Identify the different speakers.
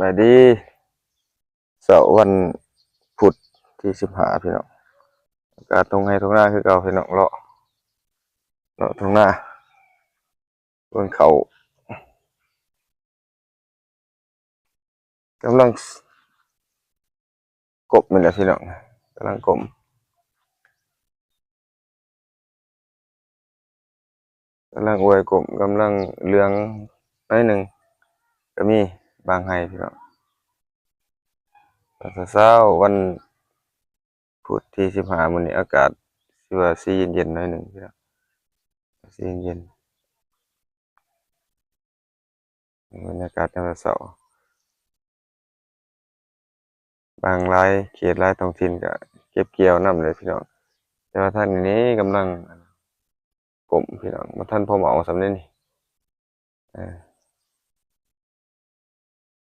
Speaker 1: มาดีเสาร์วันพุธที่15พี่น้องอากาศตรงให้ตรงหน้าคือเก่าพี่น้องเลาะตรงหน้าบนเขากำลังกบมันแหละพี่น้องกำลังกบกำลังอวยกบกำลังเลืองน้อยหนึ่งก็มีบางไห้พี่น้องตอนเช้าวันพุธที่15มื้อนี้อากาศสิว่าสิเย็นๆหน่อยหนึ่งพี่น้องสิเย็นๆบรรยากาศยามเช้าบางรายเขตรายท้องถิ่นก็เก็บเกี่ยวนำเลยพี่น้องแต่ว่าทางนี้กำลังกบพี่น้องบ่ทันพอเหมาสำนี้นี่เออ